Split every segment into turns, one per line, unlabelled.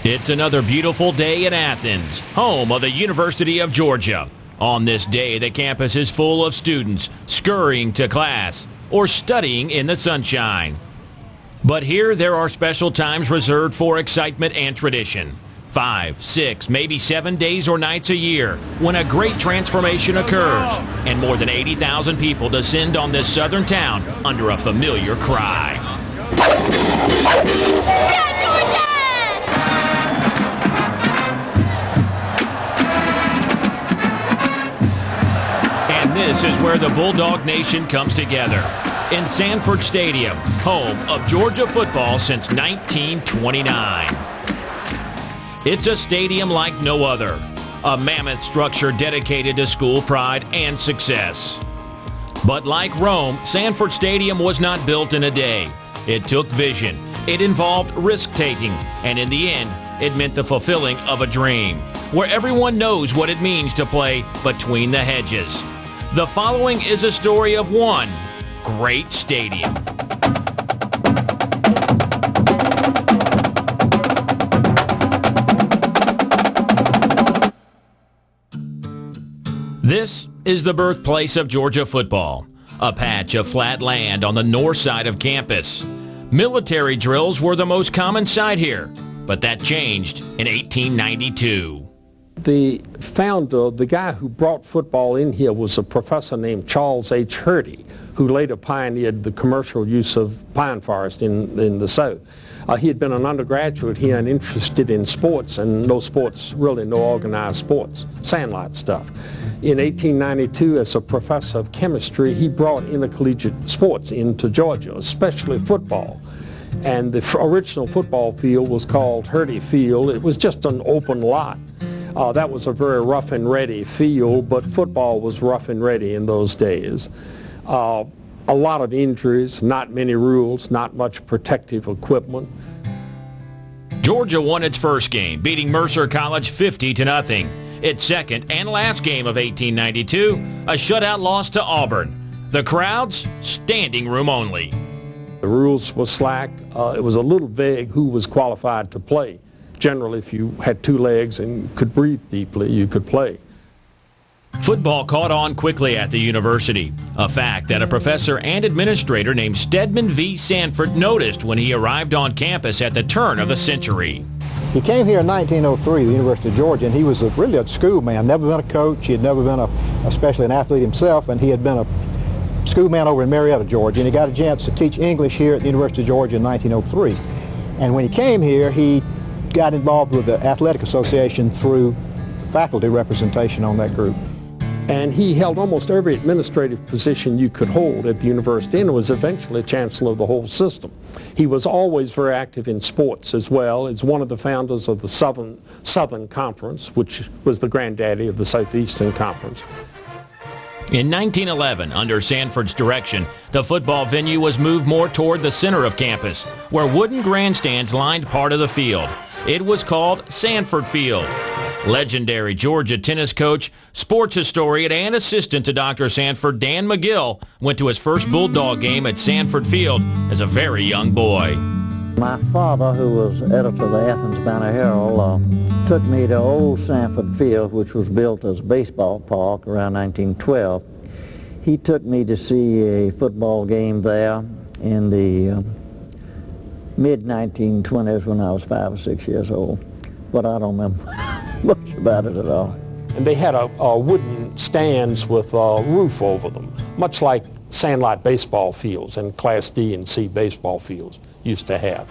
It's another beautiful day in Athens, home of the University of Georgia. On this day, the campus is full of students scurrying to class or studying in the sunshine. But here there are special times reserved for excitement and tradition. 5, 6, maybe 7 days or nights a year when a great transformation occurs and more than 80,000 people descend on this southern town under a familiar cry. And this is where the Bulldog Nation comes together in Sanford Stadium, home of Georgia football since 1929. It's a stadium like no other, a mammoth structure dedicated to school pride and success. But like Rome, Sanford Stadium was not built in a day. It took vision, it involved risk-taking, and in the end, it meant the fulfilling of a dream, where everyone knows what it means to play between the hedges. The following is a story of one great stadium. This is the birthplace of Georgia football, a patch of flat land on the north side of campus. Military drills were the most common sight here, but that changed in 1892.
The founder, the guy who brought football in here, was a professor named Charles H. Hurdy, who later pioneered the commercial use of pine forest in the South. He had been an undergraduate here and interested in sports, and no sports, really no organized sports, sandlot stuff. In 1892, as a professor of chemistry, he brought intercollegiate sports into Georgia, especially football. And the original football field was called Hurdy Field. It was just an open lot. That was a very rough and ready field, but football was rough and ready in those days. A lot of injuries, not many rules, not much protective equipment.
Georgia won its first game, beating Mercer College 50-0. Its second and last game of 1892, a shutout loss to Auburn. The crowds, standing room only.
The rules were slack. It was a little vague who was qualified to play. Generally, if you had two legs and could breathe deeply, you could play.
Football caught on quickly at the university, a fact that a professor and administrator named Stedman V. Sanford noticed when he arrived on campus at the turn of the century.
He came here in 1903, the University of Georgia, and he was really a schoolman, never been a coach. He had never been especially an athlete himself, and he had been a schoolman over in Marietta, Georgia, and he got a chance to teach English here at the University of Georgia in 1903. And when he came here, he got involved with the Athletic Association through faculty representation on that group.
And he held almost every administrative position you could hold at the university, and was eventually chancellor of the whole system. He was always very active in sports as well. As one of the founders of the Southern Conference, which was the granddaddy of the Southeastern Conference.
In 1911, under Sanford's direction, the football venue was moved more toward the center of campus, where wooden grandstands lined part of the field. It was called Sanford Field. Legendary Georgia tennis coach, sports historian, and assistant to Dr. Sanford, Dan McGill, went to his first Bulldog game at Sanford Field as a very young boy.
My father, who was editor of the Athens Banner-Herald, took me to old Sanford Field, which was built as a baseball park around 1912. He took me to see a football game there in the mid-1920s when I was 5 or 6 years old, but I don't remember much about it at all.
And they had wooden stands with a roof over them, much like sandlot baseball fields and Class D and C baseball fields used to have.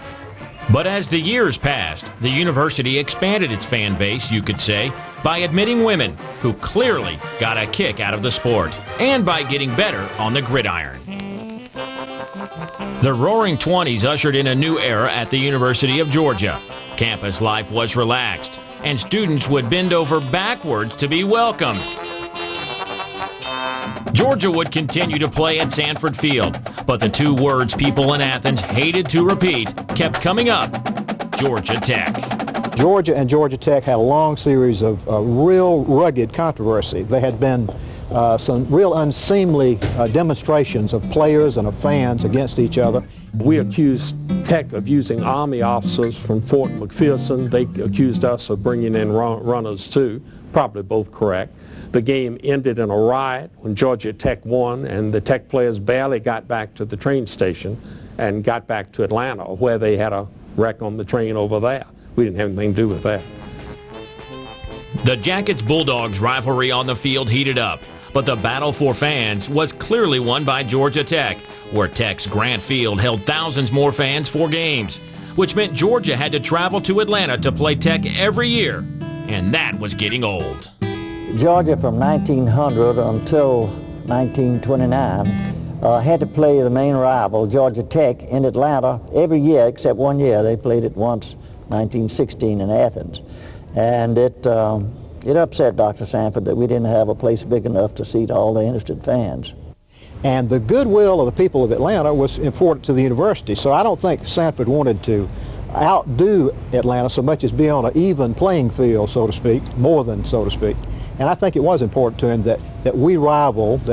But as the years passed, the university expanded its fan base, you could say, by admitting women who clearly got a kick out of the sport, and by getting better on the gridiron. The Roaring '20s ushered in a new era at the University of Georgia. Campus life was relaxed, and students would bend over backwards to be welcomed. Georgia would continue to play at Sanford Field, but the two words people in Athens hated to repeat kept coming up: Georgia Tech.
Georgia and Georgia Tech had a long series of real rugged controversy. There had been some real unseemly demonstrations of players and of fans against each other.
We accused Tech of using Army officers from Fort McPherson. They accused us of bringing in runners too, probably both correct. The game ended in a riot when Georgia Tech won, and the Tech players barely got back to the train station and got back to Atlanta, where they had a wreck on the train over there. We didn't have anything to do with that.
The Jackets-Bulldogs rivalry on the field heated up, but the battle for fans was clearly won by Georgia Tech, where Tech's Grant Field held thousands more fans for games, which meant Georgia had to travel to Atlanta to play Tech every year, and that was getting old.
Georgia from 1900 until 1929 had to play the main rival, Georgia Tech, in Atlanta every year except one year. They played it once, 1916 in Athens. And it upset Dr. Sanford that we didn't have a place big enough to seat all the interested fans.
And the goodwill of the people of Atlanta was important to the university. So I don't think Sanford wanted to outdo Atlanta so much as be on an even playing field, so to speak, more than so to speak. And I think it was important to him that the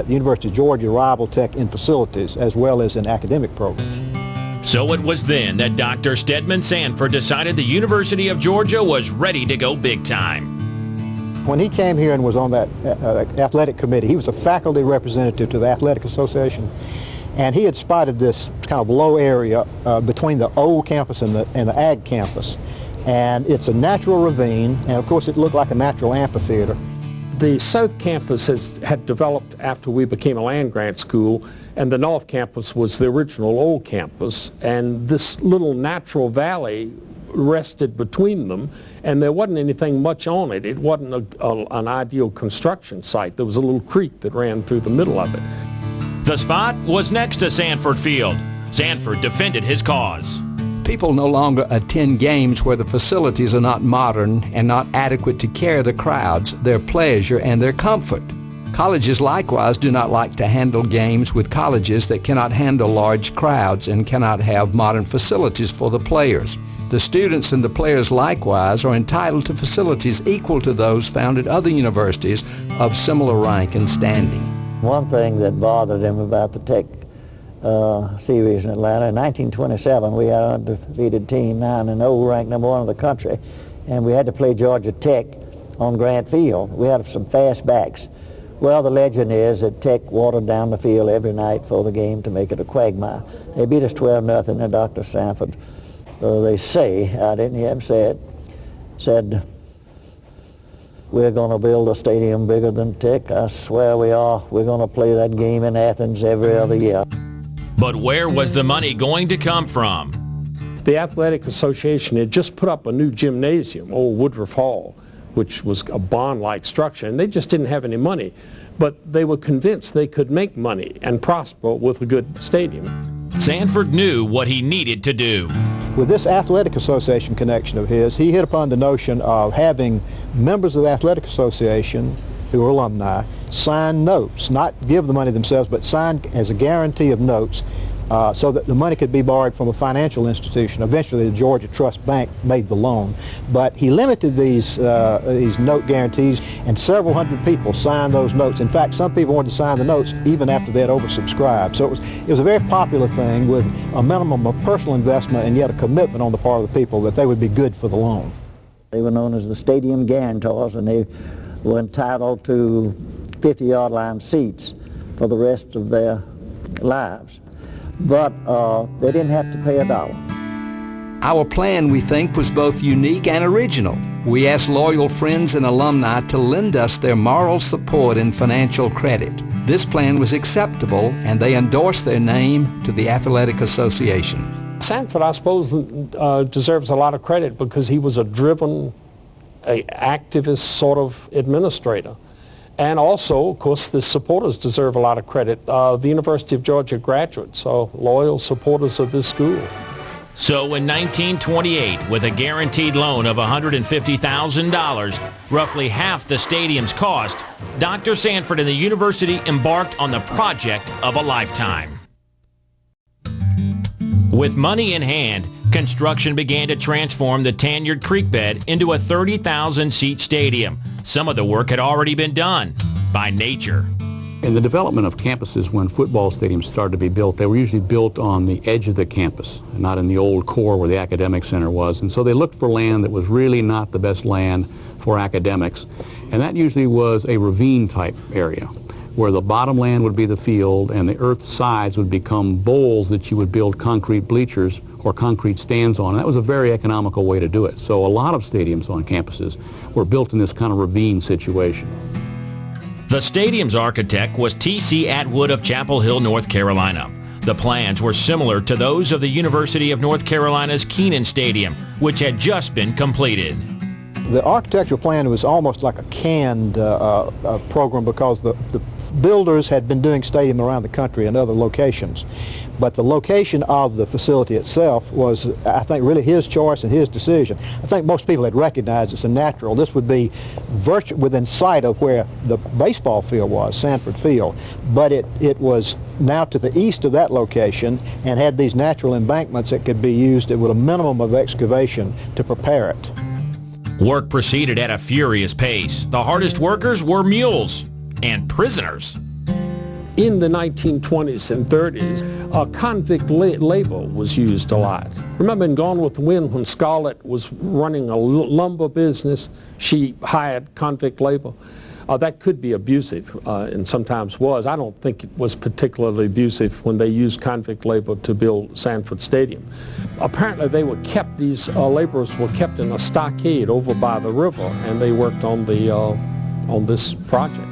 University of Georgia rivaled Tech in facilities as well as in academic programs.
So it was then that Dr. Stedman Sanford decided the University of Georgia was ready to go big time.
When he came here and was on that athletic committee, he was a faculty representative to the Athletic Association, and he had spotted this kind of low area between the old campus and the ag campus. And it's a natural ravine, and of course it looked like a natural amphitheater.
The South Campus had developed after we became a land-grant school, and the North Campus was the original old campus, and this little natural valley rested between them, and there wasn't anything much on it. It wasn't an ideal construction site. There was a little creek that ran through the middle of it.
The spot was next to Sanford Field. Sanford defended his cause.
People no longer attend games where the facilities are not modern and not adequate to carry the crowds, their pleasure, and their comfort. Colleges likewise do not like to handle games with colleges that cannot handle large crowds and cannot have modern facilities for the players. The students and the players likewise are entitled to facilities equal to those found at other universities of similar rank and standing.
One thing that bothered him about the Tech series in Atlanta, in 1927 we had an undefeated team, 9-0, ranked number 1 in the country, and we had to play Georgia Tech on Grant Field. We had some fast backs. Well, the legend is that Tech watered down the field every night for the game to make it a quagmire. They beat us 12-0, and Dr. Sanford, they say, I didn't hear him say it, said, "We're going to build a stadium bigger than Tech. I swear we are. We're going to play that game in Athens every other year."
But where was the money going to come from?
The Athletic Association had just put up a new gymnasium, old Woodruff Hall, which was a barn-like structure, and they just didn't have any money. But they were convinced they could make money and prosper with a good stadium.
Sanford knew what he needed to do.
With this Athletic Association connection of his, he hit upon the notion of having members of the Athletic Association who are alumni sign notes, not give the money themselves, but sign as a guarantee of notes so that the money could be borrowed from a financial institution. Eventually the Georgia Trust Bank made the loan, but he limited these note guarantees, and several hundred people signed those notes. In fact, some people wanted to sign the notes even after they had oversubscribed. So it was a very popular thing with a minimum of personal investment and yet a commitment on the part of the people that they would be good for the loan.
They were known as the stadium guarantors, and they were entitled to 50-yard line seats for the rest of their lives. But they didn't have to pay a dollar.
Our plan, we think, was both unique and original. We asked loyal friends and alumni to lend us their moral support and financial credit. This plan was acceptable, and they endorsed their name to the Athletic Association.
Sanford, I suppose, deserves a lot of credit because he was a driven, activist sort of administrator. And also, of course, the supporters deserve a lot of credit. The University of Georgia graduates are loyal supporters of this school.
So in 1928, with a guaranteed loan of $150,000, roughly half the stadium's cost, Dr. Sanford and the university embarked on the project of a lifetime. With money in hand, construction began to transform the Tanyard Creek bed into a 30,000-seat stadium. Some of the work had already been done by nature.
In the development of campuses, when football stadiums started to be built, they were usually built on the edge of the campus, not in the old core where the academic center was. And so they looked for land that was really not the best land for academics. And that usually was a ravine-type area, where the bottom land would be the field and the earth sides would become bowls that you would build concrete bleachers or concrete stands on. And that was a very economical way to do it. So a lot of stadiums on campuses were built in this kind of ravine situation.
The stadium's architect was T.C. Atwood of Chapel Hill, North Carolina. The plans were similar to those of the University of North Carolina's Kenan Stadium, which had just been completed.
The architectural plan was almost like a canned program because the builders had been doing stadium around the country in other locations. But the location of the facility itself was, I think, really his choice and his decision. I think most people had recognized it's a natural. This would be within sight of where the baseball field was, Sanford Field. But it was now to the east of that location and had these natural embankments that could be used with a minimum of excavation to prepare it.
Work proceeded at a furious pace. The hardest workers were mules and prisoners.
In the 1920s and 30s, convict labor was used a lot. Remember in Gone with the Wind when Scarlett was running a lumber business, she hired convict labor. That could be abusive and sometimes was. I don't think it was particularly abusive when they used convict labor to build Sanford Stadium. Apparently these laborers were kept in a stockade over by the river, and they worked on this project.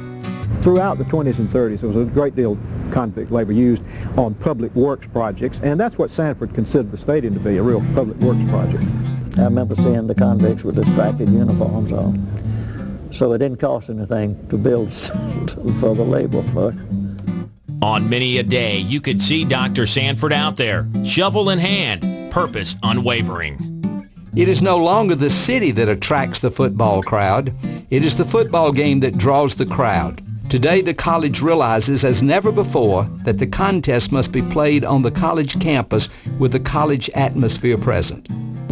Throughout the 20s and 30s, there was a great deal of convict labor used on public works projects, and that's what Sanford considered the stadium to be, a real public works project.
I remember seeing the convicts with the striped uniforms on. So it didn't cost anything to build for the labor. But
on many a day, you could see Dr. Sanford out there, shovel in hand, purpose unwavering.
It is no longer the city that attracts the football crowd. It is the football game that draws the crowd. Today, the college realizes as never before that the contest must be played on the college campus with the college atmosphere present.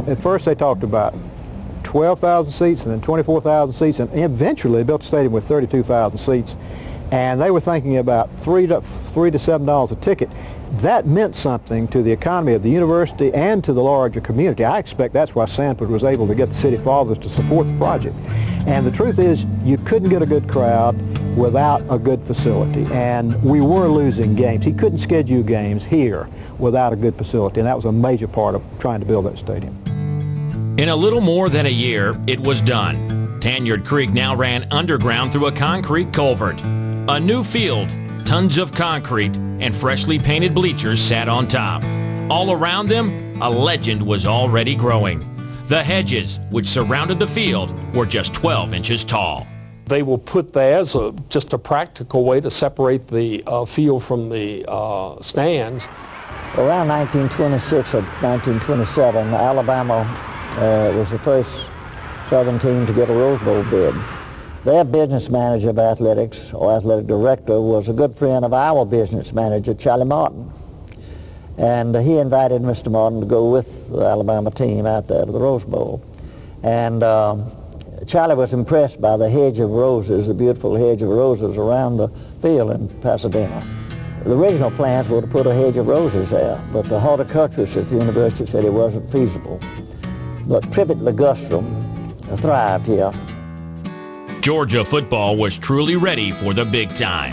At first they talked about 12,000 seats and then 24,000 seats, and eventually they built a stadium with 32,000 seats. And they were thinking about $3 to $7 a ticket. That meant something to the economy of the university and to the larger community. I expect that's why Sanford was able to get the city fathers to support the project. And the truth is, you couldn't get a good crowd without a good facility. And we were losing games. He couldn't schedule games here without a good facility, and that was a major part of trying to build that stadium.
In a little more than a year, it was done. Tanyard Creek now ran underground through a concrete culvert. A new field, tons of concrete, and freshly painted bleachers sat on top. All around them, a legend was already growing. The hedges, which surrounded the field, were just 12 inches tall.
They were put there as just a practical way to separate the field from the stands.
around 1926 or 1927, Alabama was the first Southern team to get a Rose Bowl bid. Their business manager of athletics, or athletic director, was a good friend of our business manager, Charlie Martin. And he invited Mr. Martin to go with the Alabama team out there to the Rose Bowl. And Charlie was impressed by the hedge of roses, the beautiful hedge of roses around the field in Pasadena. The original plans were to put a hedge of roses there, but the horticulturist at the university said it wasn't feasible. But Privet ligustrum thrived here.
Georgia football was truly ready for the big time.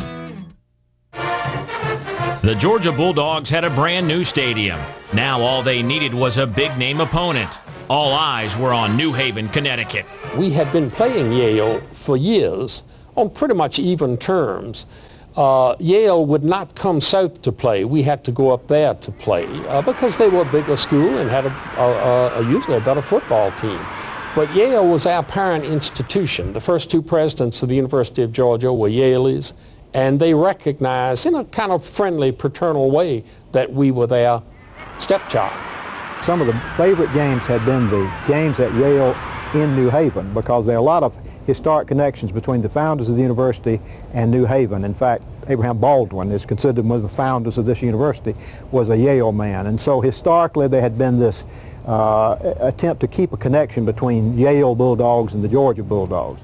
The Georgia Bulldogs had a brand new stadium. Now all they needed was a big-name opponent. All eyes were on New Haven, Connecticut.
We had been playing Yale for years on pretty much even terms. Yale would not come south to play. We had to go up there to play because they were a bigger school and had usually a better football team. But Yale was our parent institution. The first two presidents of the University of Georgia were Yaleys, and they recognized in a kind of friendly, paternal way that we were their stepchild.
Some of the favorite games had been the games at Yale in New Haven, because there are a lot of historic connections between the founders of the university and New Haven. In fact, Abraham Baldwin is considered one of the founders of this university, was a Yale man. And so historically there had been this attempt to keep a connection between Yale Bulldogs and the Georgia Bulldogs.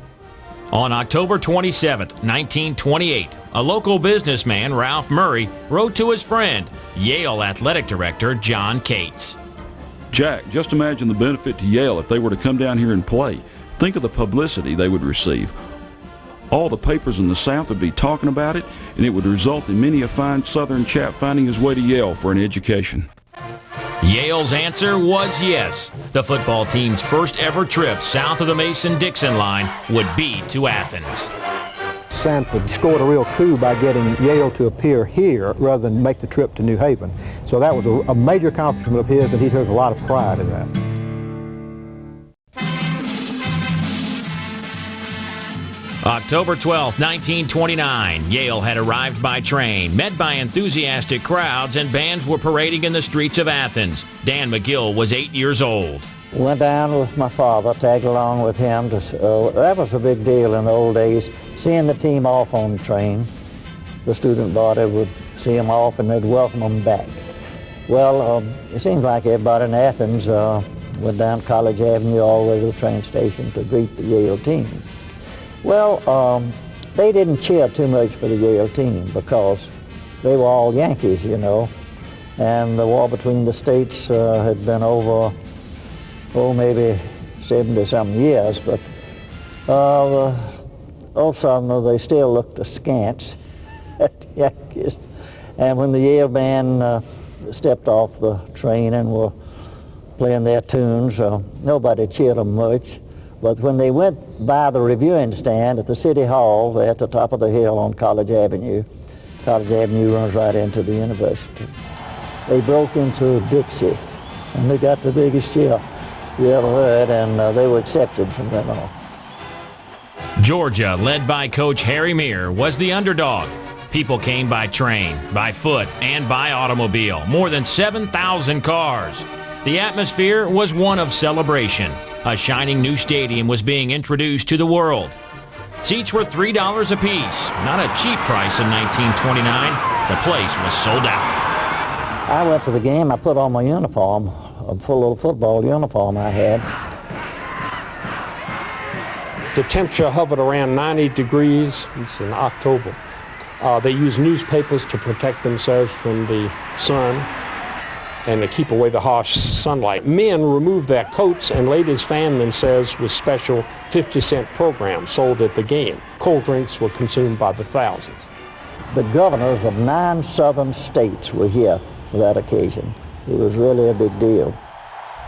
On October 27, 1928, a local businessman, Ralph Murray, wrote to his friend, Yale athletic director John Cates.
Jack, just imagine the benefit to Yale if they were to come down here and play. Think of the publicity they would receive. All the papers in the South would be talking about it, and it would result in many a fine Southern chap finding his way to Yale for an education.
Yale's answer was yes. The football team's first ever trip south of the Mason-Dixon line would be to Athens.
Sanford scored a real coup by getting Yale to appear here rather than make the trip to New Haven. So that was a major accomplishment of his, and he took a lot of pride in that.
October 12, 1929, Yale had arrived by train, met by enthusiastic crowds, and bands were parading in the streets of Athens. Dan McGill was 8 years old.
Went down with my father, tagged along with him. That was a big deal in the old days, seeing the team off on the train. The student body would see them off and they'd welcome them back. Well, it seems like everybody in Athens went down College Avenue all the way to the train station to greet the Yale team. Well, they didn't cheer too much for the Yale team because they were all Yankees, you know, and the war between the states had been over, maybe 70-something years, but all of a sudden they still looked askance at the Yankees. And when the Yale band stepped off the train and were playing their tunes, nobody cheered them much. But when they went by the reviewing stand at the City Hall, there at the top of the hill on College Avenue runs right into the university. They broke into Dixie, and they got the biggest cheer you ever heard, and they were accepted from then on.
Georgia, led by Coach Harry Meir, was the underdog. People came by train, by foot, and by automobile. More than 7,000 cars. The atmosphere was one of celebration. A shining new stadium was being introduced to the world. Seats were $3 apiece, not a cheap price in 1929. The place was sold out.
I went to the game. I put on my uniform, a full little football uniform I had.
The temperature hovered around 90 degrees. It's in October. They used newspapers to protect themselves from the sun and to keep away the harsh sunlight. Men removed their coats and ladies fanned themselves with special 50-cent programs sold at the game. Cold drinks were consumed by the thousands.
The governors of 9 southern states were here for that occasion. It was really a big deal.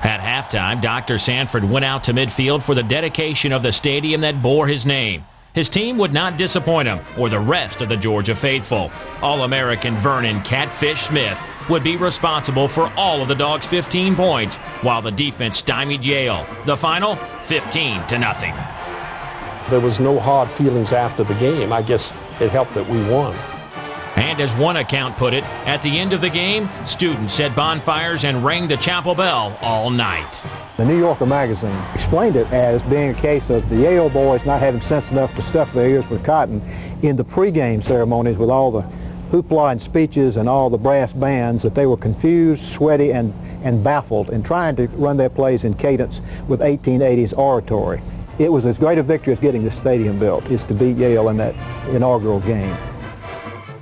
At halftime, Dr. Sanford went out to midfield for the dedication of the stadium that bore his name. His team would not disappoint him or the rest of the Georgia faithful. All-American Vernon Catfish Smith would be responsible for all of the Dogs' 15 points, while the defense stymied Yale. The final, 15-0.
There was no hard feelings after the game. I guess it helped that we won.
And as one account put it, at the end of the game, students set bonfires and rang the chapel bell all night.
The New Yorker magazine explained it as being a case of the Yale boys not having sense enough to stuff their ears with cotton in the pregame ceremonies with all the hoopla and speeches and all the brass bands, that they were confused, sweaty, and baffled in trying to run their plays in cadence with 1880s oratory. It was as great a victory as getting the stadium built, is to beat Yale in that inaugural game.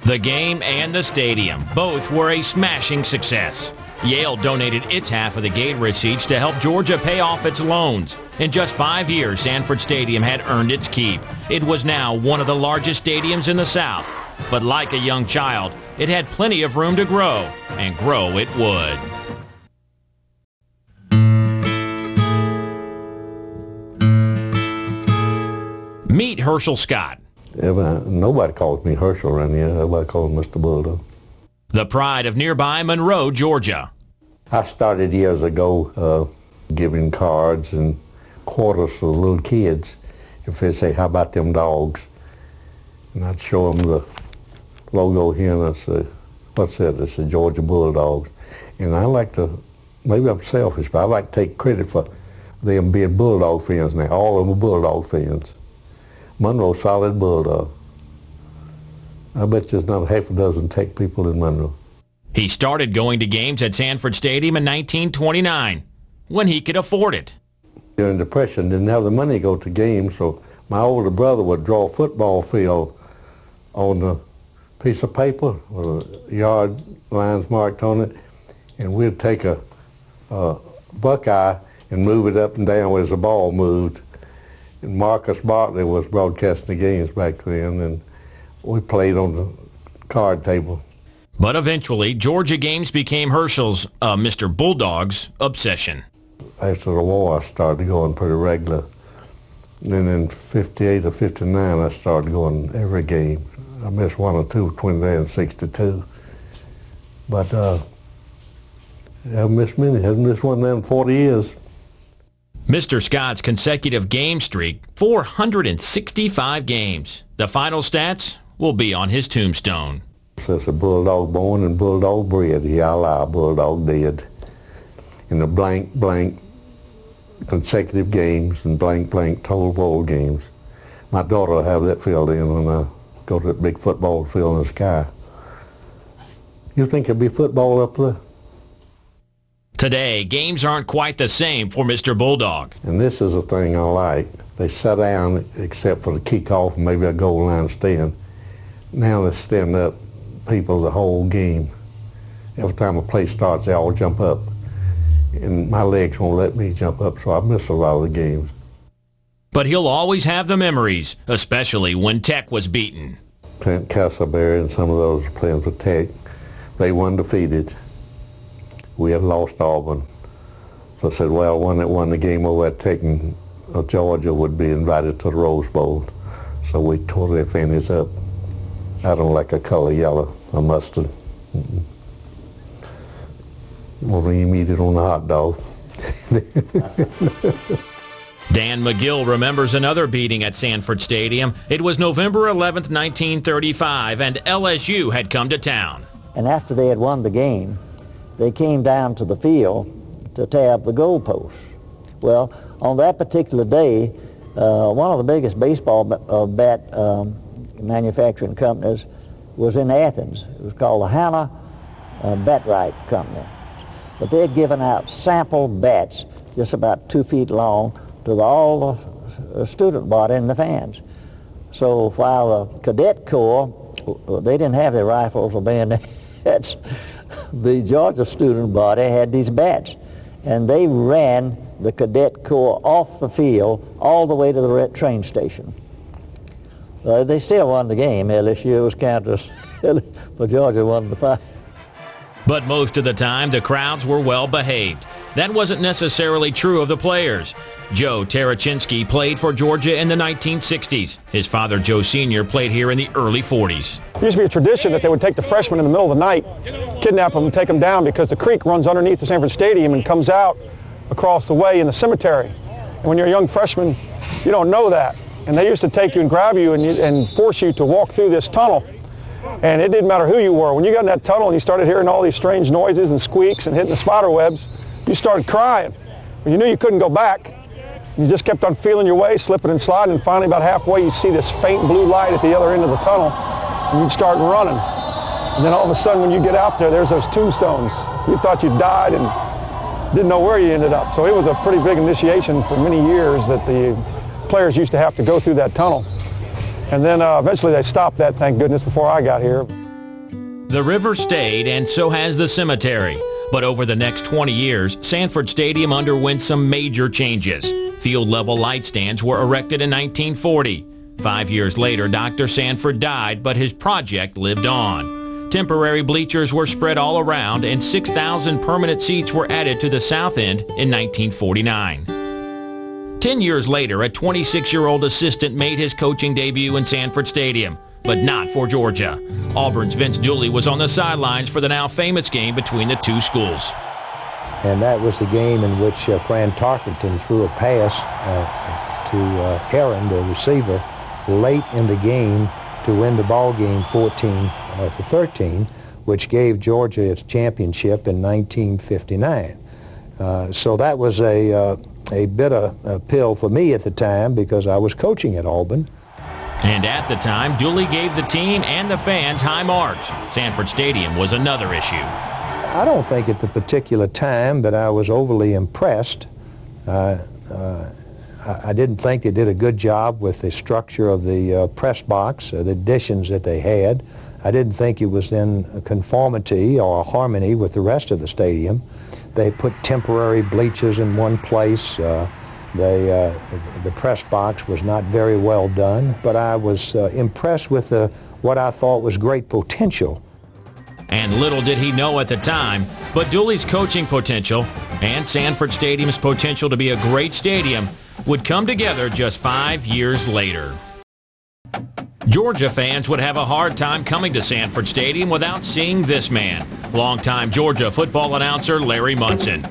The game and the stadium, both were a smashing success. Yale donated its half of the gate receipts to help Georgia pay off its loans. In just 5 years, Sanford Stadium had earned its keep. It was now one of the largest stadiums in the South. But like a young child, it had plenty of room to grow, and grow it would. Meet Herschel Scott.
Nobody calls me Herschel around here. Everybody calls me Mr. Bulldog.
The pride of nearby Monroe, Georgia.
I started years ago giving cards and quarters to the little kids. If they say, how about them dogs? And I'd show them the logo here and I'd say, what's that? It's the Georgia Bulldogs. And I like to, maybe I'm selfish, but I like to take credit for them being Bulldog fans now. All of them are Bulldog fans. Monroe, solid Bulldog. I bet there's not half a dozen Tech people in Monroe.
He started going to games at Sanford Stadium in 1929, when he could afford it.
During the Depression, didn't have the money to go to games, so My older brother would draw a football field on a piece of paper with yard lines marked on it, and we'd take a buckeye and move it up and down as the ball moved. And Marcus Bartley was broadcasting the games back then, and we played on the card table.
But eventually, Georgia games became Herschel's, Mr. Bulldog's, obsession.
After the war, I started going pretty regular. Then in 58 or 59, I started going every game. I missed one or two between there and 62. But I haven't missed many. I haven't missed one there in 40 years.
Mr. Scott's consecutive game streak, 465 games. The final stats will be on his tombstone.
Says a bulldog born and bulldog bred. Yeah, a bulldog dead. In the blank, blank consecutive games and blank, blank total bowl games. My daughter will have that filled in when I go to that big football field in the sky. You think there'd be football up there?
Today, games aren't quite the same for Mr. Bulldog.
And this is the thing I like. They sit down except for the kickoff and maybe a goal line stand. Now they stand up people the whole game. Every time a play starts, they all jump up. And my legs won't let me jump up, so I miss a lot of the games.
But he'll always have the memories, especially when Tech was beaten.
Clint Castleberry and some of those playing for Tech, they won undefeated. We had lost Auburn. So I said, well, one that won the game over at Tech in Georgia would be invited to the Rose Bowl. So we tore their fannies up. I don't like a color yellow or mustard. Won't even eat it on a hot dog.
Dan McGill remembers another beating at Sanford Stadium. It was November 11th, 1935, and LSU had come to town.
And after they had won the game, they came down to the field to tab the goalposts. Well, on that particular day, one of the biggest baseball bat manufacturing companies was in Athens. It was called the Hannah Bat-Right Company. But they had given out sample bats just about 2 feet long to all the student body and the fans. So while the cadet corps, they didn't have their rifles or bayonets, the Georgia student body had these bats. And they ran the cadet corps off the field all the way to the train station. They still won the game. LSU was counted, but Georgia won the fight.
But most of the time, the crowds were well behaved. That wasn't necessarily true of the players. Joe Tarachinsky played for Georgia in the 1960s. His father, Joe Sr., played here in the early 40s.
It used to be a tradition that they would take the freshmen in the middle of the night, kidnap them and take them down because the creek runs underneath the Sanford Stadium and comes out across the way in the cemetery. And when you're a young freshman, you don't know that. And they used to take you and grab you and force you to walk through this tunnel. And it didn't matter who you were. When you got in that tunnel and you started hearing all these strange noises and squeaks and hitting the spider webs, you started crying. But you knew you couldn't go back. You just kept on feeling your way, slipping and sliding, and finally about halfway you see this faint blue light at the other end of the tunnel, and you'd start running. And then all of a sudden when you get out there, there's those tombstones. You thought you died and didn't know where you ended up. So it was a pretty big initiation for many years that the players used to have to go through that tunnel. And then eventually they stopped that, thank goodness, before I got here.
The river stayed, and so has the cemetery. But over the next 20 years, Sanford Stadium underwent some major changes. Field-level light stands were erected in 1940. 5 years later, Dr. Sanford died, but his project lived on. Temporary bleachers were spread all around, and 6,000 permanent seats were added to the south end in 1949. 10 years later, a 26-year-old assistant made his coaching debut in Sanford Stadium, but not for Georgia. Auburn's Vince Dooley was on the sidelines for the now famous game between the two schools.
And that was the game in which Fran Tarkenton threw a pass to Aaron, the receiver, late in the game to win the ball game 14-13, which gave Georgia its championship in 1959. So that was a bitter pill for me at the time because I was coaching at Auburn.
And at the time, Dooley gave the team and the fans high marks. Sanford Stadium was another issue.
I don't think at the particular time that I was overly impressed. I I didn't think they did a good job with the structure of the press box, the additions that they had. I didn't think it was in conformity or harmony with the rest of the stadium. They put temporary bleachers in one place. The press box was not very well done, but I was impressed with what I thought was great potential.
And little did he know at the time, but Dooley's coaching potential and Sanford Stadium's potential to be a great stadium would come together just 5 years later. Georgia fans would have a hard time coming to Sanford Stadium without seeing this man, longtime Georgia football announcer Larry Munson.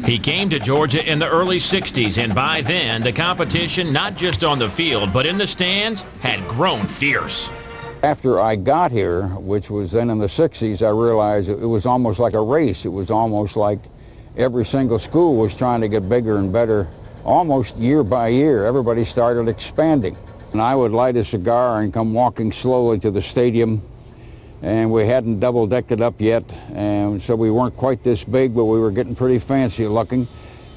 He came to Georgia in the early 60s, and by then, the competition, not just on the field, but in the stands, had grown fierce.
After I got here, which was then in the 60s, I realized it was almost like a race. It was almost like every single school was trying to get bigger and better, almost year by year. Everybody started expanding. And I would light a cigar and come walking slowly to the stadium, and we hadn't double-decked it up yet, and so we weren't quite this big, but we were getting pretty fancy looking.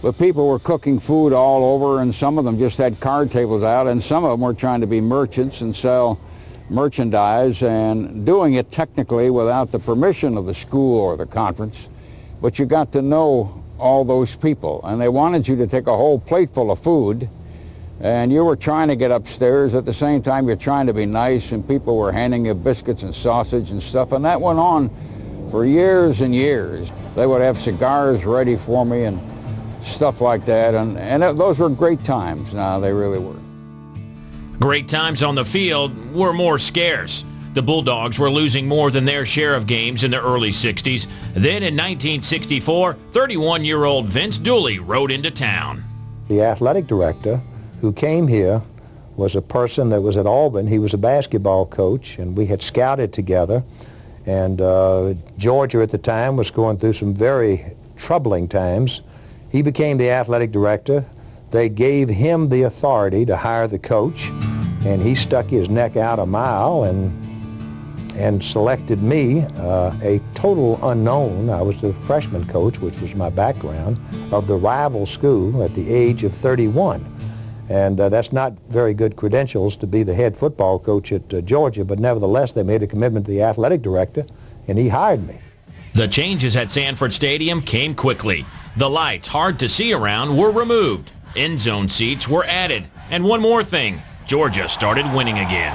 But people were cooking food all over, and some of them just had card tables out, and some of them were trying to be merchants and sell merchandise, and doing it technically without the permission of the school or the conference. But you got to know all those people, and they wanted you to take a whole plate full of food, and you were trying to get upstairs. At the same time, you're trying to be nice, and people were handing you biscuits and sausage and stuff, and that went on for years and years. They would have cigars ready for me and stuff like that, and those were great times. Now, they really were.
Great times on the field were more scarce. The Bulldogs were losing more than their share of games in the early 60s. Then in 1964, 31-year-old Vince Dooley rode into town.
The athletic director who came here was a person that was at Auburn. He was a basketball coach, and we had scouted together. And Georgia at the time was going through some very troubling times. He became the athletic director. They gave him the authority to hire the coach, and he stuck his neck out a mile and selected me, a total unknown. I was the freshman coach, which was my background, of the rival school at the age of 31. And that's not very good credentials to be the head football coach at Georgia, but nevertheless, they made a commitment to the athletic director, and he hired me.
The changes at Sanford Stadium came quickly. The lights, hard to see around, were removed. End zone seats were added. And one more thing, Georgia started winning again.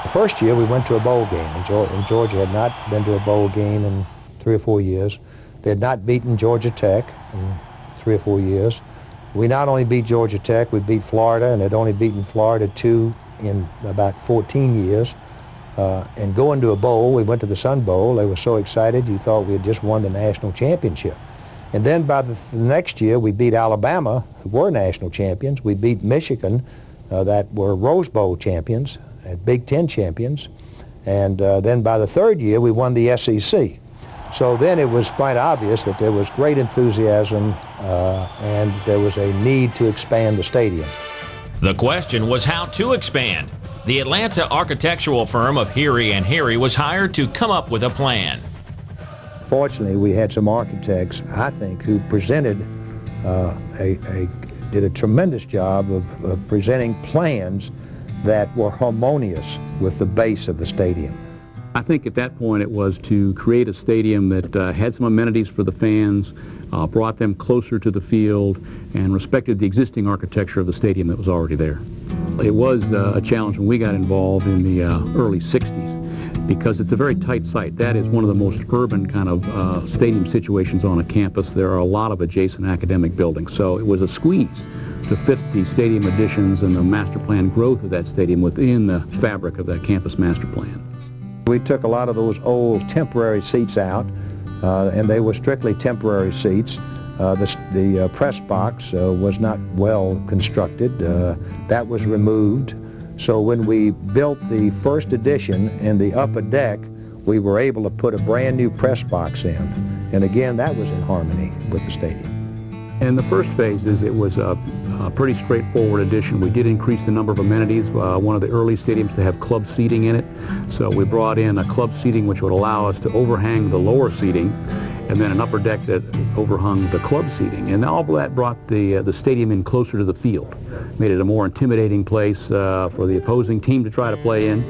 The first year we went to a bowl game, and Georgia had not been to a bowl game in 3 or 4 years. They had not beaten Georgia Tech in 3 or 4 years. We not only beat Georgia Tech, we beat Florida, and had only beaten Florida 2 in about 14 years. And going to a bowl, we went to the Sun Bowl. They were so excited, you thought we had just won the national championship. And then by the next year, we beat Alabama, who were national champions. We beat Michigan, that were Rose Bowl champions, and Big Ten champions. And then by the third year, we won the SEC. So then it was quite obvious that there was great enthusiasm and there was a need to expand the stadium.
The question was how to expand. The Atlanta architectural firm of Heery & Heery was hired to come up with a plan.
Fortunately, we had some architects, I think, who presented, did a tremendous job of presenting plans that were harmonious with the base of the stadium.
I think at that point it was to create a stadium that had some amenities for the fans, brought them closer to the field, and respected the existing architecture of the stadium that was already there. It was a challenge when we got involved in the early 60s because it's a very tight site. That is one of the most urban kind of stadium situations on a campus. There are a lot of adjacent academic buildings, so it was a squeeze to fit the stadium additions and the master plan growth of that stadium within the fabric of that campus master plan.
We took a lot of those old temporary seats out, and they were strictly temporary seats. The press box was not well constructed. That was removed. So when we built the first addition in the upper deck, we were able to put a brand new press box in. And again, that was in harmony with the stadium.
In the first phases, it was a pretty straightforward addition. We did increase the number of amenities. One of the early stadiums to have club seating in it. So we brought in a club seating which would allow us to overhang the lower seating. and then an upper deck that overhung the club seating. And all that brought the stadium in closer to the field, made it a more intimidating place for the opposing team to try to play in,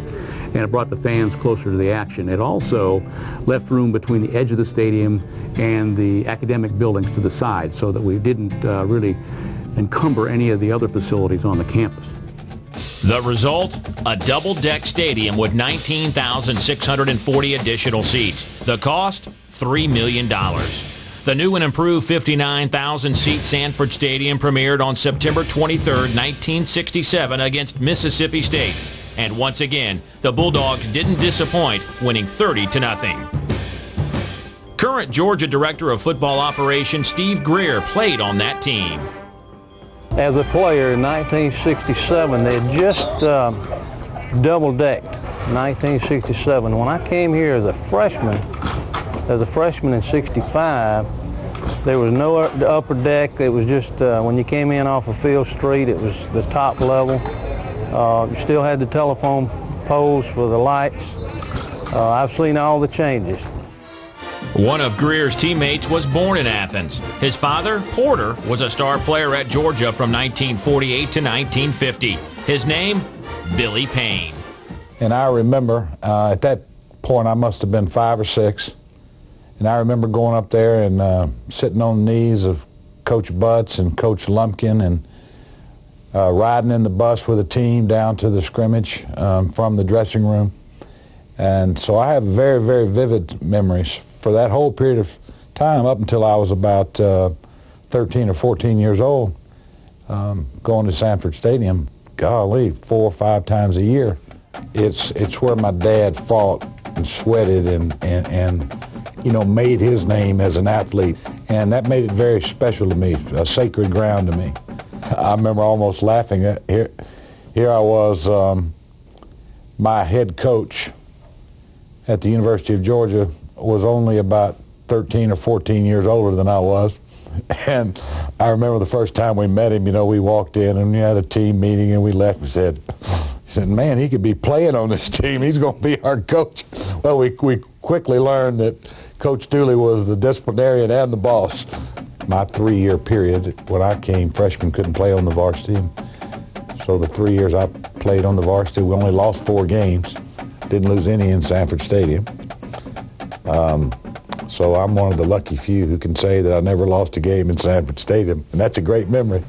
and it brought the fans closer to the action. It also left room between the edge of the stadium and the academic buildings to the side so that we didn't really encumber any of the other facilities on the campus.
The result? A double-deck stadium with 19,640 additional seats. The cost? $3 million. The new and improved 59,000-seat Sanford Stadium premiered on September 23, 1967 against Mississippi State. And once again, the Bulldogs didn't disappoint, winning 30-0. Current Georgia Director of Football Operations Steve Greer played on that team.
As a player in 1967, they had just double-decked 1967. When I came here as a freshman in 65, there was no upper deck. It was just, when you came in off of Field Street, it was the top level. You still had the telephone poles for the lights. I've seen all the changes.
One of Greer's teammates was born in Athens. His father, Porter, was a star player at Georgia from 1948 to 1950. His name, Billy Payne.
And I remember, at that point, I must have been 5 or 6. And I remember going up there and sitting on the knees of Coach Butts and Coach Lumpkin and riding in the bus with the team down to the scrimmage from the dressing room. And so I have very, very vivid memories for that whole period of time up until I was about 13 or 14 years old, going to Sanford Stadium, golly, 4 or 5 times a year. It's where my dad fought and sweated and you know, made his name as an athlete. And that made it very special to me, a sacred ground to me. I remember almost laughing. Here I was, my head coach at the University of Georgia was only about 13 or 14 years older than I was. And I remember the first time we met him, you know, we walked in and we had a team meeting and we left and said, man, he could be playing on this team. He's going to be our coach. Well, we quickly learned that Coach Dooley was the disciplinarian and the boss. My 3-year period, when I came, freshmen couldn't play on the varsity. So the 3 years I played on the varsity, we only lost 4 games. Didn't lose any in Sanford Stadium. So I'm one of the lucky few who can say that I never lost a game in Sanford Stadium, and that's a great memory.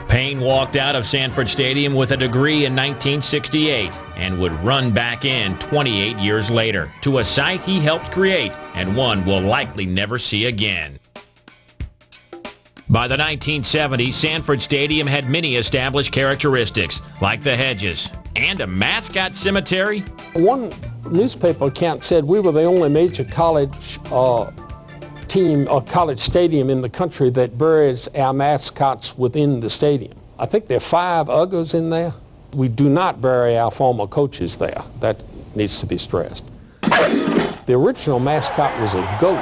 Payne walked out of Sanford Stadium with a degree in 1968 and would run back in 28 years later to a site he helped create and one we'll likely never see again. By the 1970s, Sanford Stadium had many established characteristics, like the hedges and a mascot cemetery.
One newspaper account said we were the only major college team or college stadium in the country that buries our mascots within the stadium. I think there are 5 Uggers in there. We do not bury our former coaches there. That needs to be stressed. The original mascot was a goat.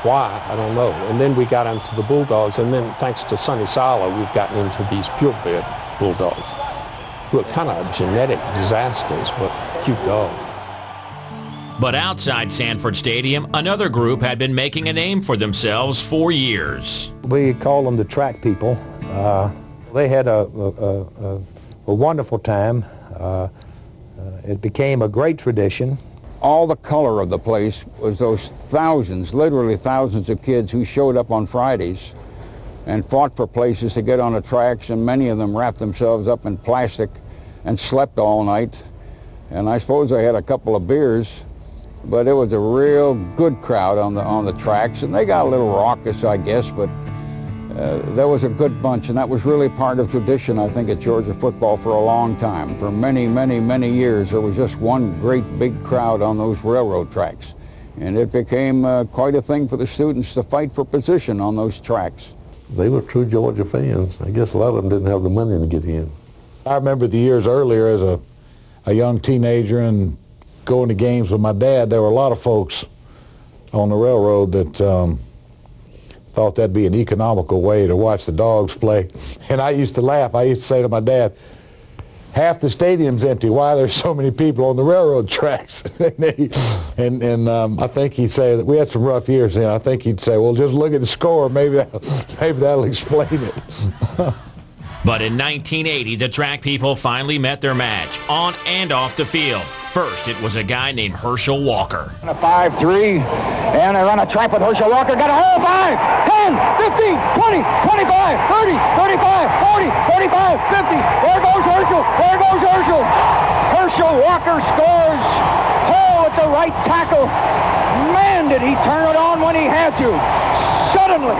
Why? I don't know. And then we got into the Bulldogs, and then thanks to Sonny Sala, we've gotten into these purebred Bulldogs, who are kind of genetic disasters, but cute dogs.
But outside Sanford Stadium, another group had been making a name for themselves for years.
We call them the track people. They had a wonderful time. It became a great tradition.
All the color of the place was those thousands, literally thousands of kids who showed up on Fridays and fought for places to get on the tracks, and many of them wrapped themselves up in plastic and slept all night. And I suppose they had a couple of beers, but it was a real good crowd on the tracks, and they got a little raucous, I guess, but there was a good bunch, and that was really part of tradition, I think, at Georgia football for a long time. For many, many, many years, there was just one great big crowd on those railroad tracks, and it became quite a thing for the students to fight for position on those tracks.
They were true Georgia fans. I guess a lot of them didn't have the money to get in.
I remember the years earlier as a young teenager and going to games with my dad. There were a lot of folks on the railroad that thought that'd be an economical way to watch the dogs play. And I used to laugh. I used to say to my dad, half the stadium's empty. Why are there so many people on the railroad tracks? And And I think he'd say that we had some rough years, and I think he'd say, well, just look at the score. Maybe that'll explain it.
But in 1980, the track people finally met their match, on and off the field. First, it was a guy named Herschel Walker.
A 5-3, and they run a track with Herschel Walker. Got a hole, 5, 10, 15, 20, 25, 30, 35, 40, 35, 50. There goes Herschel. There goes Herschel. Herschel Walker scores. Hole at the right tackle. Man, did he turn it on when he had to. Suddenly,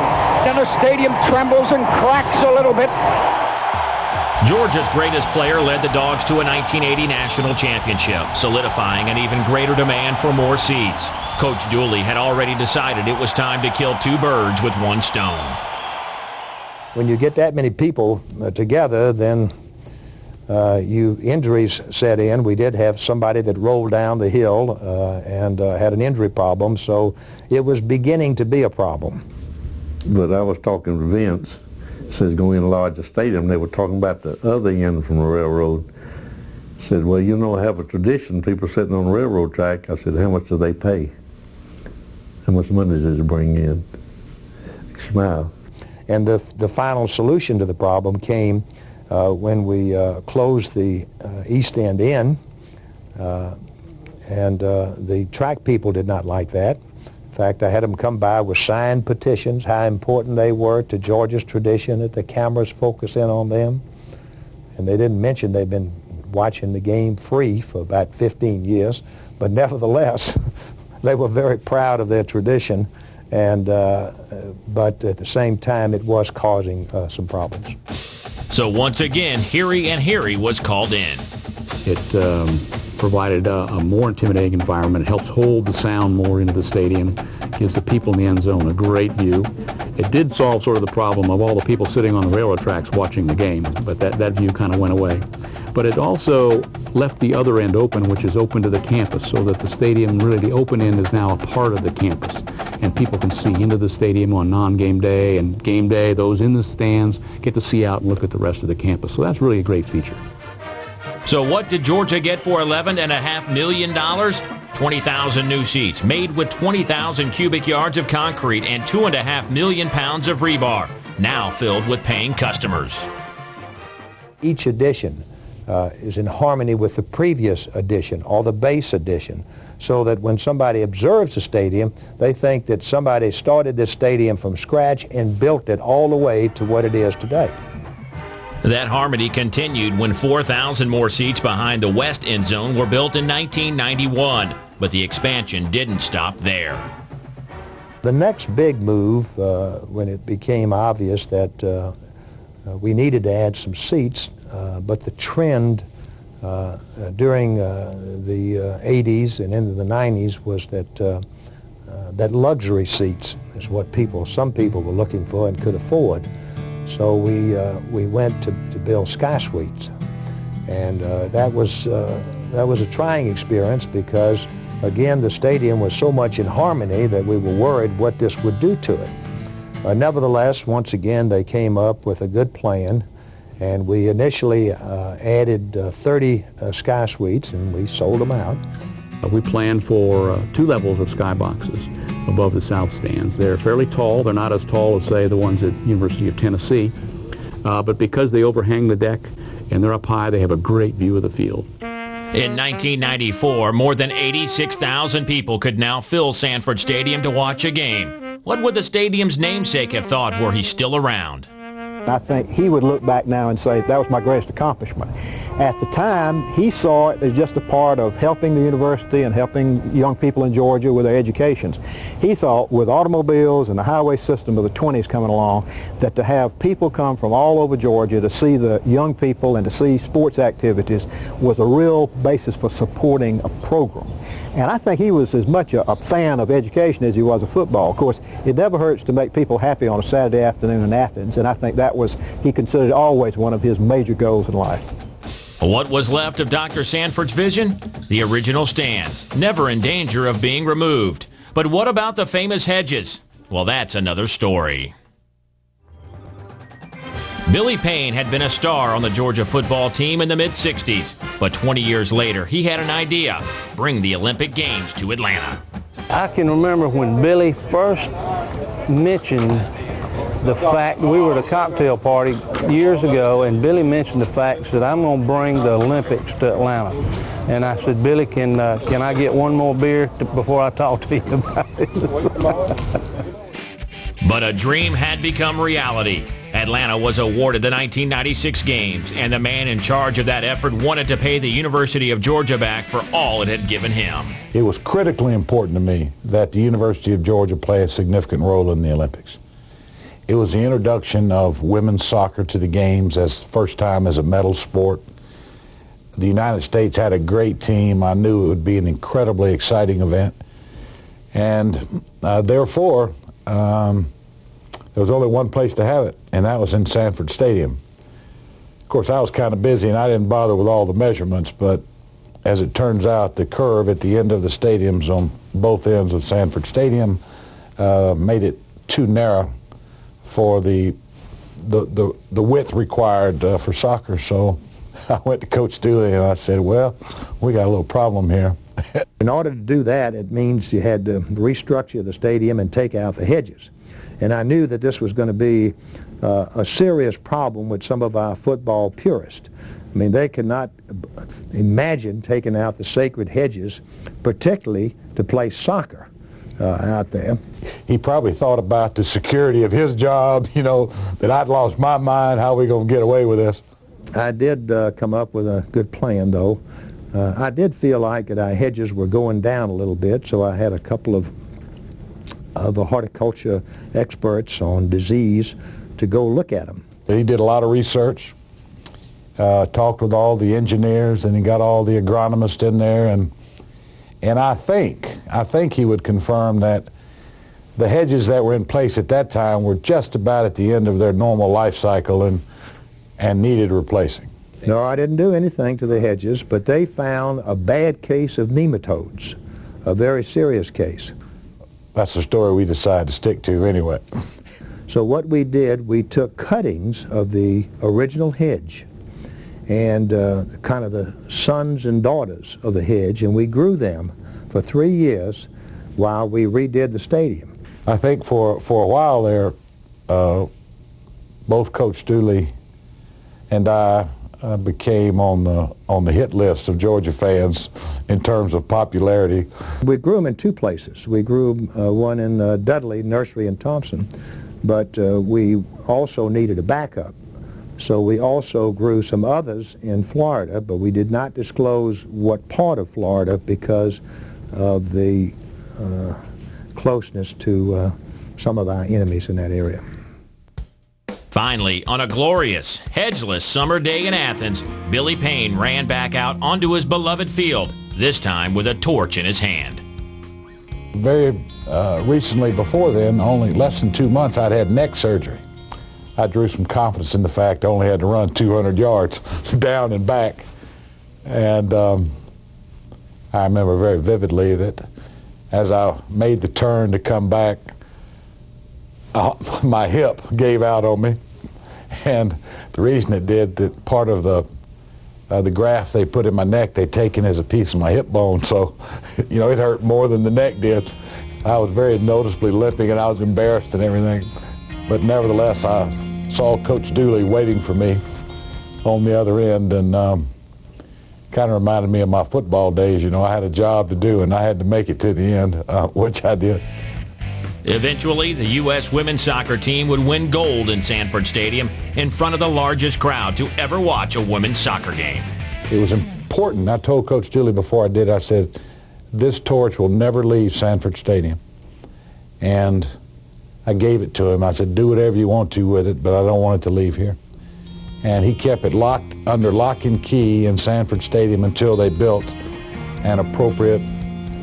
then the stadium trembles and cracks a little bit.
Georgia's greatest player led the Dogs to a 1980 national championship, solidifying an even greater demand for more seats. Coach Dooley had already decided it was time to kill two birds with one stone.
When you get that many people together, then injuries set in. We did have somebody that rolled down the hill and had an injury problem, so it was beginning to be a problem.
But I was talking to Vince. Says going in a larger stadium. They were talking about the other end from the railroad. Said, well, you know, I have a tradition, people sitting on the railroad track. I said, how much do they pay? How much money does it bring in? He smiled.
And the final solution to the problem came when we closed the East End Inn, and the track people did not like that. In fact, I had them come by with signed petitions, how important they were to Georgia's tradition, that the cameras focus in on them. And they didn't mention they've been watching the game free for about 15 years, but nevertheless, they were very proud of their tradition, and but at the same time, it was causing some problems.
So once again, Heary was called in.
It provided a more intimidating environment. It helps hold the sound more into the stadium, gives the people in the end zone a great view. It did solve sort of the problem of all the people sitting on the railroad tracks watching the game, but that view kind of went away. But it also left the other end open, which is open to the campus, so that the stadium, really the open end, is now a part of the campus. And people can see into the stadium on non-game day, and game day, those in the stands get to see out and look at the rest of the campus. So that's really a great feature.
So what did Georgia get for $11.5 million? 20,000 new seats, made with 20,000 cubic yards of concrete and 2.5 million pounds of rebar, now filled with paying customers.
Each edition is in harmony with the previous edition or the base edition, so that when somebody observes the stadium, they think that somebody started this stadium from scratch and built it all the way to what it is today.
That harmony continued when 4,000 more seats behind the west end zone were built in 1991, but the expansion didn't stop there.
The next big move, when it became obvious that we needed to add some seats, but the trend during the 80s and into the 90s was that luxury seats is what some people were looking for and could afford. So we went to build sky suites, and that was a trying experience because, again, the stadium was so much in harmony that we were worried what this would do to it. Nevertheless, once again, they came up with a good plan, and we initially added 30 sky suites, and we sold them out.
We planned for 2 levels of skyboxes above the south stands. They're fairly tall. They're not as tall as, say, the ones at University of Tennessee, but because they overhang the deck and they're up high, they have a great view of the field.
In 1994, more than 86,000 people could now fill Sanford Stadium to watch a game. What would the stadium's namesake have thought were he still around?
I think he would look back now and say, that was my greatest accomplishment. At the time, he saw it as just a part of helping the university and helping young people in Georgia with their educations. He thought with automobiles and the highway system of the 20s coming along, that to have people come from all over Georgia to see the young people and to see sports activities was a real basis for supporting a program. And I think he was as much a fan of education as he was of football. Of course, it never hurts to make people happy on a Saturday afternoon in Athens, and I think that he considered always one of his major goals in life.
What was left of Dr. Sanford's vision? The original stands, never in danger of being removed. But what about the famous hedges? Well, that's another story. Billy Payne had been a star on the Georgia football team in the mid-'60s. But 20 years later, he had an idea: bring the Olympic Games to Atlanta.
I can remember when Billy first mentioned the fact, we were at a cocktail party years ago, and Billy mentioned the fact that I'm going to bring the Olympics to Atlanta. And I said, Billy, can I get one more beer before I talk to you about it?
But a dream had become reality. Atlanta was awarded the 1996 Games, and the man in charge of that effort wanted to pay the University of Georgia back for all it had given him.
It was critically important to me that the University of Georgia play a significant role in the Olympics. It was the introduction of women's soccer to the Games as first time as a medal sport. The United States had a great team. I knew it would be an incredibly exciting event. And therefore, there was only one place to have it, and that was in Sanford Stadium. Of course, I was kind of busy, and I didn't bother with all the measurements, but as it turns out, the curve at the end of the stadiums on both ends of Sanford Stadium made it too narrow for the width required for soccer. So I went to Coach Dooley and I said, well, we got a little problem here.
In order to do that, it means you had to restructure the stadium and take out the hedges. And I knew that this was going to be a serious problem with some of our football purists. I mean, they could not imagine taking out the sacred hedges, particularly to play soccer out there.
He probably thought about the security of his job, you know, that I'd lost my mind, how are we going to get away with this?
I did come up with a good plan, though. I did feel like that our hedges were going down a little bit, so I had a couple of horticulture experts on disease to go look at them.
He did a lot of research, talked with all the engineers, and he got all the agronomists in there, and I think he would confirm that the hedges that were in place at that time were just about at the end of their normal life cycle and needed replacing.
No, I didn't do anything to the hedges, but they found a bad case of nematodes, a very serious case.
That's the story we decided to stick to anyway.
So what we did, we took cuttings of the original hedge and kind of the sons and daughters of the hedge, and we grew them for 3 years while we redid the stadium.
I think for a while there, both Coach Dooley and I became on the hit list of Georgia fans in terms of popularity.
We grew them in two places. We grew one in Dudley Nursery in Thompson, but we also needed a backup. So we also grew some others in Florida, but we did not disclose what part of Florida because of the closeness to some of our enemies in that area.
Finally, on a glorious, hedgeless summer day in Athens, Billy Payne ran back out onto his beloved field, this time with a torch in his hand.
Very recently before then, only less than 2 months, I'd had neck surgery. I drew some confidence in the fact I only had to run 200 yards down and back. And I remember very vividly that as I made the turn to come back, my hip gave out on me. And the reason it did, that part of the graft they put in my neck, they'd taken as a piece of my hip bone. So, you know, it hurt more than the neck did. I was very noticeably limping and I was embarrassed and everything. But nevertheless, I saw Coach Dooley waiting for me on the other end, and kind of reminded me of my football days. You know, I had a job to do and I had to make it to the end, which I did.
Eventually, the U.S. women's soccer team would win gold in Sanford Stadium in front of the largest crowd to ever watch a women's soccer game.
It was important. I told Coach Dooley before I did, I said, this torch will never leave Sanford Stadium. And I gave it to him. I said, do whatever you want to with it, but I don't want it to leave here. And he kept it locked under lock and key in Sanford Stadium until they built an appropriate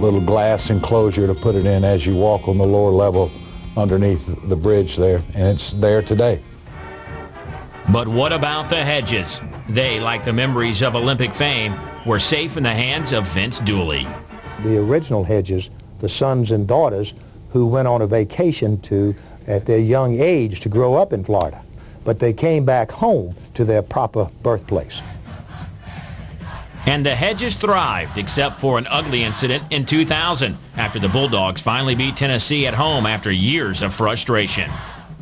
little glass enclosure to put it in as you walk on the lower level underneath the bridge there, and it's there today.
But what about the hedges? They, like the memories of Olympic fame, were safe in the hands of Vince Dooley.
The original hedges, the sons and daughters who went on a vacation at their young age to grow up in Florida, but they came back home to their proper birthplace.
And the Hedges thrived, except for an ugly incident in 2000, after the Bulldogs finally beat Tennessee at home after years of frustration.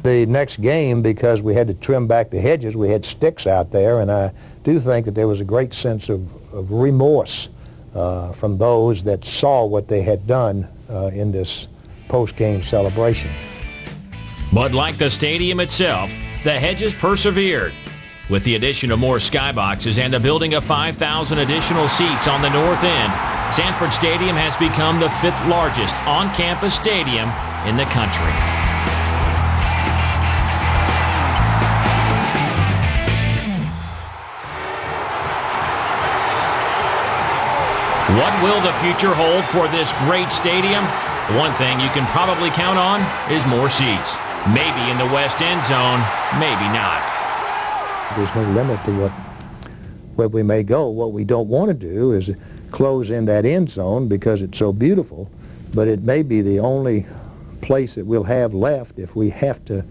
The next game, because we had to trim back the hedges, we had sticks out there, and I do think that there was a great sense of remorse from those that saw what they had done in this post-game celebration.
But like the stadium itself, the Hedges persevered. With the addition of more skyboxes and the building of 5,000 additional seats on the north end, Sanford Stadium has become the 5th largest on-campus stadium in the country. What will the future hold for this great stadium? One thing you can probably count on is more seats. Maybe in the West End zone, maybe not.
There's no limit to where we may go. What we don't want to do is close in that end zone because it's so beautiful, but it may be the only place that we'll have left if we have to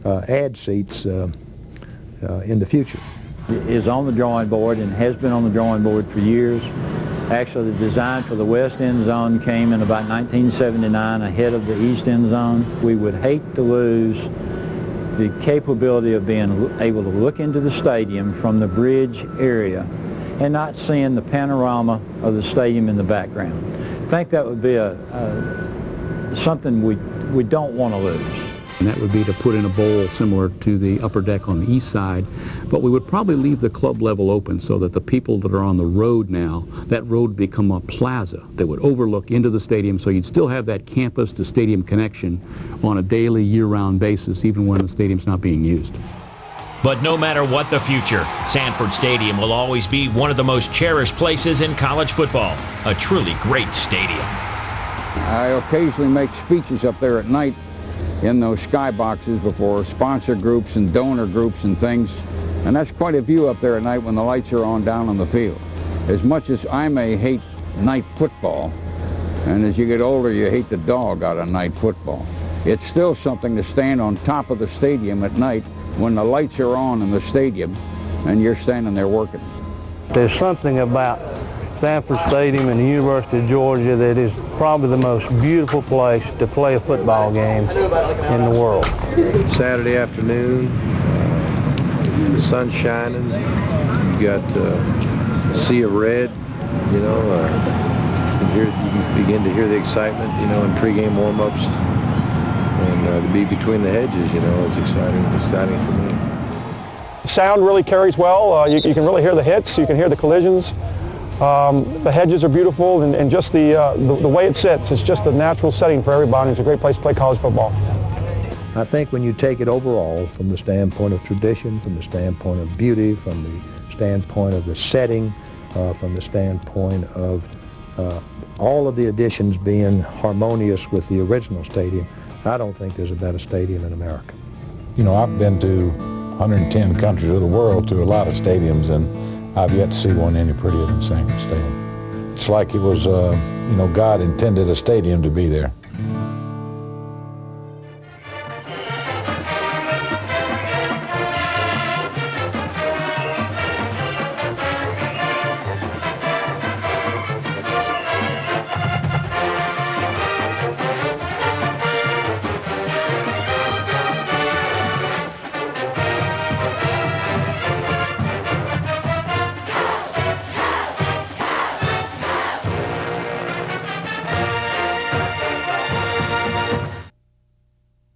add seats in the future.
It is on the drawing board and has been on the drawing board for years. Actually, the design for the West End zone came in about 1979 ahead of the East End zone. We would hate to lose the capability of being able to look into the stadium from the bridge area and not seeing the panorama of the stadium in the background. I think that would be something we don't want to lose.
And that would be to put in a bowl similar to the upper deck on the east side. But we would probably leave the club level open so that the people that are on the road now, that road become a plaza that would overlook into the stadium, so you'd still have that campus to stadium connection on a daily, year-round basis, even when the stadium's not being used.
But no matter what the future, Sanford Stadium will always be one of the most cherished places in college football. A truly great stadium.
I occasionally make speeches up there at night in those skyboxes before sponsor groups and donor groups and things. And that's quite a view up there at night when the lights are on down on the field. As much as I may hate night football, and as you get older you hate the dog out of night football, it's still something to stand on top of the stadium at night when the lights are on in the stadium and you're standing there working.
There's something about Sanford Stadium and the University of Georgia that is probably the most beautiful place to play a football game in the world.
Saturday afternoon, the sun's shining, you got a sea of red, you know, you begin to hear the excitement, you know, in pregame warm-ups, and to be between the hedges, you know, is exciting for me.
Sound really carries well. You can really hear the hits, you can hear the collisions. The hedges are beautiful, and just the way it sits, it's just a natural setting for everybody. It's a great place to play college football.
I think when you take it overall from the standpoint of tradition, from the standpoint of beauty, from the standpoint of the setting, from the standpoint of all of the additions being harmonious with the original stadium, I don't think there's a better stadium in America.
You know, I've been to 110 countries of the world, to a lot of stadiums, and I've yet to see one any prettier than Sanford Stadium. It's like it was, you know, God intended a stadium to be there.